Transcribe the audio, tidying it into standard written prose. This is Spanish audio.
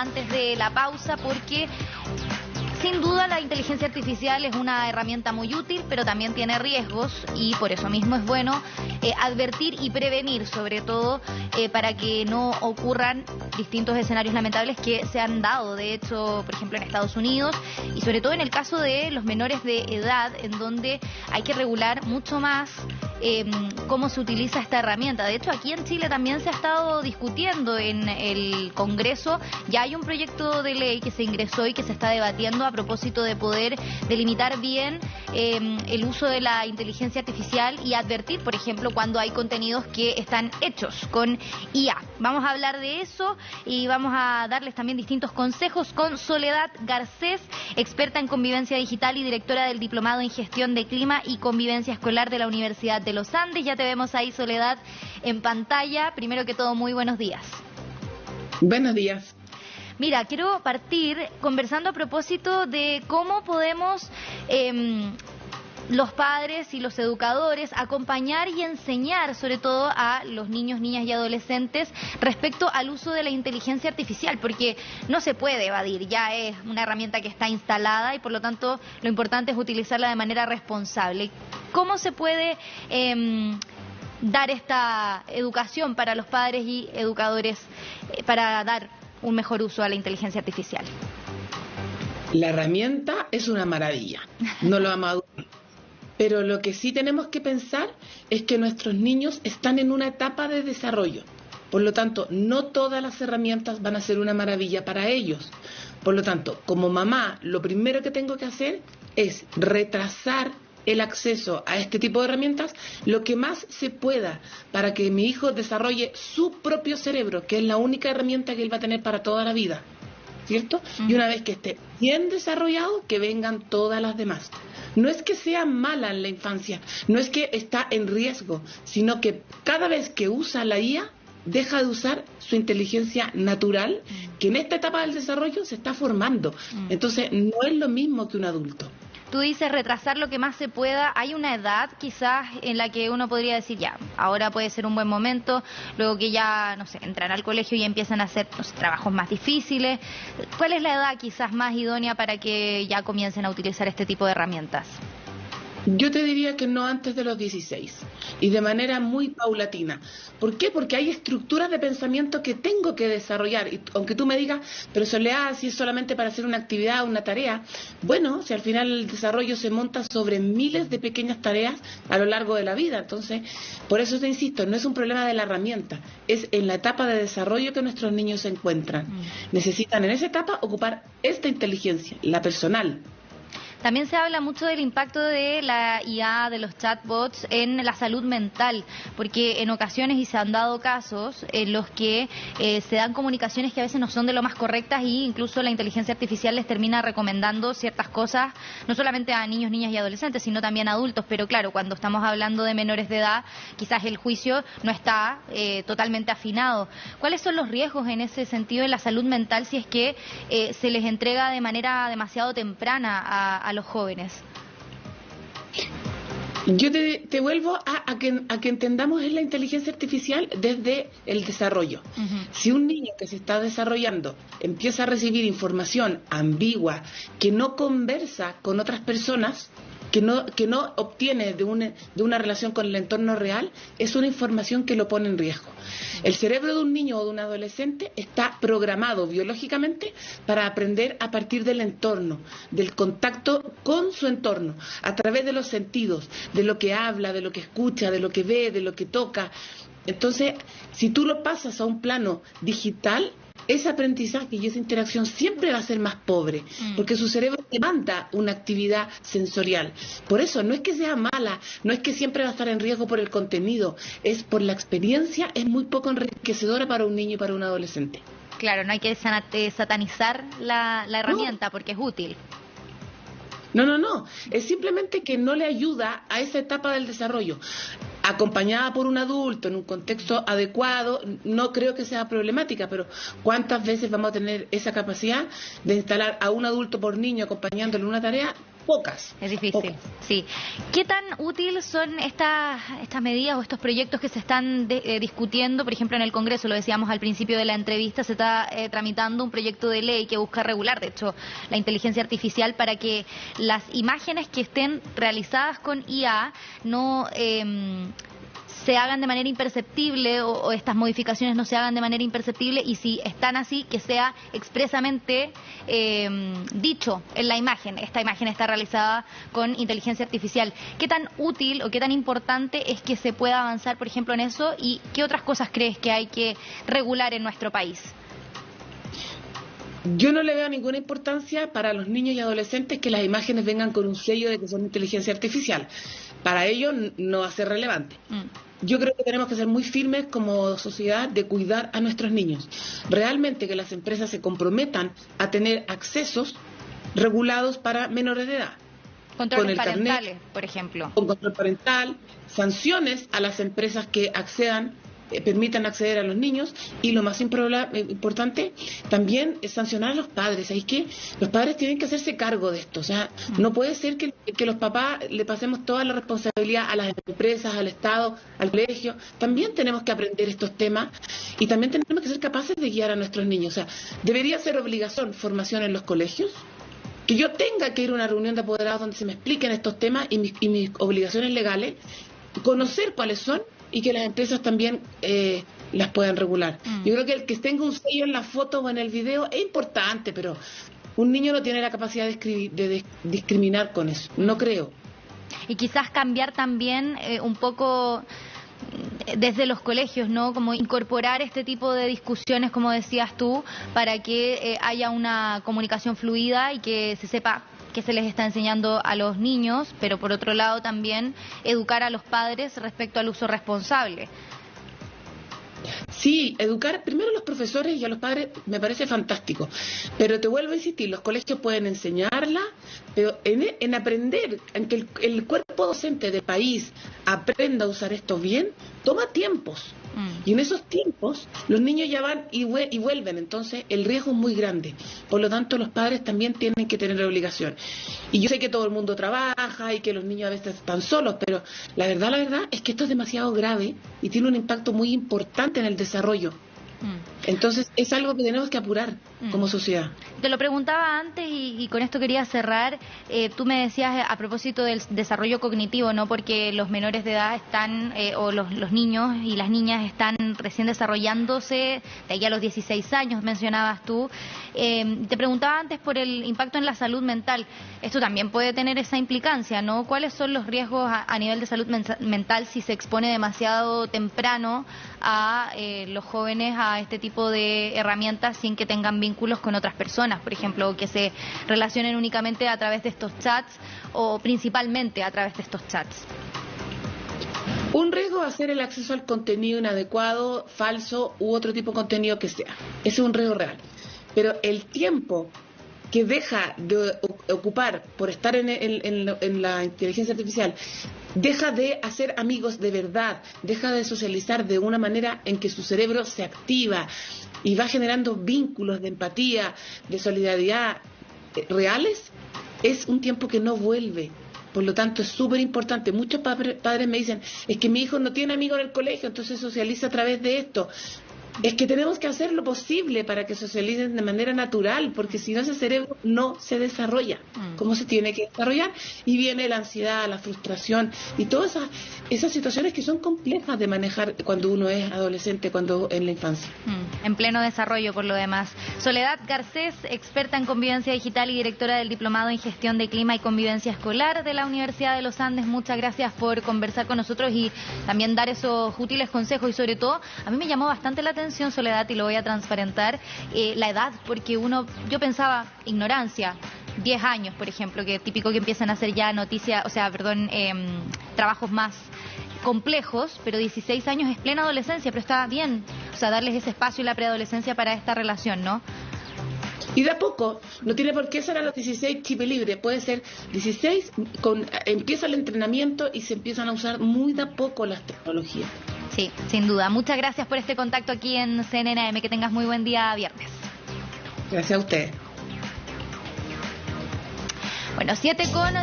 antes de la pausa, porque sin duda la inteligencia artificial es una herramienta muy útil, pero también tiene riesgos y por eso mismo es bueno advertir y prevenir, sobre todo para que no ocurran distintos escenarios lamentables que se han dado, de hecho, por ejemplo, en Estados Unidos y sobre todo en el caso de los menores de edad, en donde hay que regular mucho más cómo se utiliza esta herramienta. De hecho, aquí en Chile también se ha estado discutiendo en el Congreso. Ya hay un proyecto de ley que se ingresó y que se está debatiendo a propósito de poder delimitar bien el uso de la inteligencia artificial y advertir, por ejemplo, cuando hay contenidos que están hechos con IA. Vamos a hablar de eso y vamos a darles también distintos consejos con Soledad Garcés, experta en convivencia digital y directora del Diplomado en Gestión de Clima y Convivencia Escolar de la Universidad de los Andes. Ya te vemos ahí, Soledad, en pantalla. Primero que todo, muy buenos días. Buenos días. Mira, quiero partir conversando a propósito de cómo podemos los padres y los educadores acompañar y enseñar sobre todo a los niños, niñas y adolescentes respecto al uso de la inteligencia artificial, porque no se puede evadir, ya es una herramienta que está instalada y por lo tanto lo importante es utilizarla de manera responsable. ¿Cómo se puede dar esta educación para los padres y educadores para dar un mejor uso a la inteligencia artificial? La herramienta es una maravilla, no lo vamos a dudar. Pero lo que sí tenemos que pensar es que nuestros niños están en una etapa de desarrollo. Por lo tanto, no todas las herramientas van a ser una maravilla para ellos. Por lo tanto, como mamá, lo primero que tengo que hacer es retrasar el acceso a este tipo de herramientas lo que más se pueda para que mi hijo desarrolle su propio cerebro, que es la única herramienta que él va a tener para toda la vida, ¿cierto? Y una vez que esté bien desarrollado, que vengan todas las demás. No es que sea mala en la infancia, no es que está en riesgo, sino que cada vez que usa la IA, deja de usar su inteligencia natural, que en esta etapa del desarrollo se está formando. Entonces, no es lo mismo que un adulto. Tú dices retrasar lo que más se pueda. ¿Hay una edad quizás en la que uno podría decir ya, ahora puede ser un buen momento, luego que ya, no sé, entran al colegio y empiezan a hacer trabajos más difíciles? ¿Cuál es la edad quizás más idónea para que ya comiencen a utilizar este tipo de herramientas? Yo te diría que no antes de los 16 y de manera muy paulatina. ¿Por qué? Porque hay estructuras de pensamiento que tengo que desarrollar. Y aunque tú me digas, pero Soledad, si es solamente para hacer una actividad, una tarea, bueno, si al final el desarrollo se monta sobre miles de pequeñas tareas a lo largo de la vida. Entonces, por eso te insisto, no es un problema de la herramienta, es en la etapa de desarrollo que nuestros niños se encuentran. Necesitan en esa etapa ocupar esta inteligencia, la personal. También se habla mucho del impacto de la IA, de los chatbots en la salud mental, porque en ocasiones, y se han dado casos en los que se dan comunicaciones que a veces no son de lo más correctas e incluso la inteligencia artificial les termina recomendando ciertas cosas, no solamente a niños, niñas y adolescentes, sino también a adultos. Pero claro, cuando estamos hablando de menores de edad, quizás el juicio no está totalmente afinado. ¿Cuáles son los riesgos en ese sentido en la salud mental si es que se les entrega de manera demasiado temprana a los jóvenes? Yo te vuelvo a que entendamos la inteligencia artificial desde el desarrollo. Si un niño que se está desarrollando empieza a recibir información ambigua, que no conversa con otras personas, que no obtiene de una relación con el entorno real, es una información que lo pone en riesgo. El cerebro de un niño o de un adolescente está programado biológicamente para aprender a partir del entorno, del contacto con su entorno, a través de los sentidos, de lo que habla, de lo que escucha, de lo que ve, de lo que toca. Entonces, si tú lo pasas a un plano digital, ese aprendizaje y esa interacción siempre va a ser más pobre, porque su cerebro demanda una actividad sensorial. Por eso, no es que sea mala, no es que siempre va a estar en riesgo por el contenido, es por la experiencia, es muy poco enriquecedora para un niño y para un adolescente. Claro, no hay que satanizar la herramienta porque es útil. No, es simplemente que no le ayuda a esa etapa del desarrollo. Acompañada por un adulto en un contexto adecuado, no creo que sea problemática, pero ¿cuántas veces vamos a tener esa capacidad de instalar a un adulto por niño acompañándole en una tarea? pocas. Es difícil, pocas. sí. ¿Qué tan útil son estas medidas o estos proyectos que se están discutiendo? Por ejemplo, en el Congreso, lo decíamos al principio de la entrevista, se está tramitando un proyecto de ley que busca regular, de hecho, la inteligencia artificial para que las imágenes que estén realizadas con IA no se hagan de manera imperceptible o estas modificaciones no se hagan de manera imperceptible, y si están así, que sea expresamente dicho en la imagen. Esta imagen está realizada con inteligencia artificial. ¿Qué tan útil o qué tan importante es que se pueda avanzar, por ejemplo, en eso? ¿Y qué otras cosas crees que hay que regular en nuestro país? Yo no le veo ninguna importancia para los niños y adolescentes que las imágenes vengan con un sello de que son inteligencia artificial. Para ellos no va a ser relevante. Yo creo que tenemos que ser muy firmes como sociedad de cuidar a nuestros niños. Realmente que las empresas se comprometan a tener accesos regulados para menores de edad. Controles parentales, por ejemplo. Con control parental, sanciones a las empresas que permitan acceder a los niños, y lo más importante también es sancionar a los padres. Es que los padres tienen que hacerse cargo de esto. O sea, no puede ser que los papás le pasemos toda la responsabilidad a las empresas, al Estado, al colegio. También tenemos que aprender estos temas y también tenemos que ser capaces de guiar a nuestros niños. O sea, debería ser obligación formación en los colegios, que yo tenga que ir a una reunión de apoderados donde se me expliquen estos temas y mis obligaciones legales, conocer cuáles son, y que las empresas también las puedan regular. Yo creo que el que tenga un sello en la foto o en el video es importante, pero un niño no tiene la capacidad de discriminar con eso, no creo. Y quizás cambiar también un poco desde los colegios, ¿no? Como incorporar este tipo de discusiones, como decías tú, para que haya una comunicación fluida y que se sepa que se les está enseñando a los niños, pero por otro lado también educar a los padres respecto al uso responsable. Sí, educar primero a los profesores y a los padres me parece fantástico, pero te vuelvo a insistir, los colegios pueden enseñarla, pero en aprender, en que el cuerpo docente del país aprenda a usar esto bien, toma tiempos. Y en esos tiempos los niños ya van y vuelven, entonces el riesgo es muy grande. Por lo tanto, los padres también tienen que tener la obligación. Y yo sé que todo el mundo trabaja y que los niños a veces están solos, pero la verdad es que esto es demasiado grave y tiene un impacto muy importante en el desarrollo. Entonces es algo que tenemos que apurar como sociedad. Te lo preguntaba antes y con esto quería cerrar. Tú me decías a propósito del desarrollo cognitivo, ¿no? Porque los menores de edad están, o los niños y las niñas están recién desarrollándose, de ahí a los 16 años mencionabas tú. Te preguntaba antes por el impacto en la salud mental. Esto también puede tener esa implicancia, ¿no? ¿Cuáles son los riesgos a nivel de salud mental si se expone demasiado temprano a los jóvenes a este tipo de herramientas sin que tengan vínculos con otras personas, por ejemplo, o que se relacionen únicamente a través de estos chats o principalmente a través de estos chats? Un riesgo va a ser el acceso al contenido inadecuado, falso u otro tipo de contenido que sea. Ese es un riesgo real. Pero el tiempo que deja de ocupar por estar en la inteligencia artificial, deja de hacer amigos de verdad, deja de socializar de una manera en que su cerebro se activa y va generando vínculos de empatía, de solidaridad reales, es un tiempo que no vuelve. Por lo tanto, es súper importante. Muchos padres me dicen, es que mi hijo no tiene amigos en el colegio, entonces socializa a través de esto. Es que tenemos que hacer lo posible para que socialicen de manera natural, porque si no, ese cerebro no se desarrolla como se tiene que desarrollar, y viene la ansiedad, la frustración y todas esas situaciones que son complejas de manejar cuando uno es adolescente, cuando en la infancia. En pleno desarrollo, por lo demás. Soledad Garcés, experta en convivencia digital y directora del Diplomado en Gestión de Clima y Convivencia Escolar de la Universidad de los Andes. Muchas gracias por conversar con nosotros y también dar esos útiles consejos, y sobre todo, a mí me llamó bastante la atención, Soledad, y lo voy a transparentar, la edad, porque yo pensaba ignorancia, 10 años, por ejemplo, que es típico que empiezan a hacer ya trabajos más complejos, pero 16 años es plena adolescencia, pero está bien, o sea, darles ese espacio y la preadolescencia para esta relación, ¿no? Y de a poco, no tiene por qué ser a los 16 chip libre, puede ser 16, empieza el entrenamiento y se empiezan a usar muy de a poco las tecnologías. Sí, sin duda. Muchas gracias por este contacto aquí en CNN AM. Que tengas muy buen día viernes. Gracias a usted. Bueno, 7 con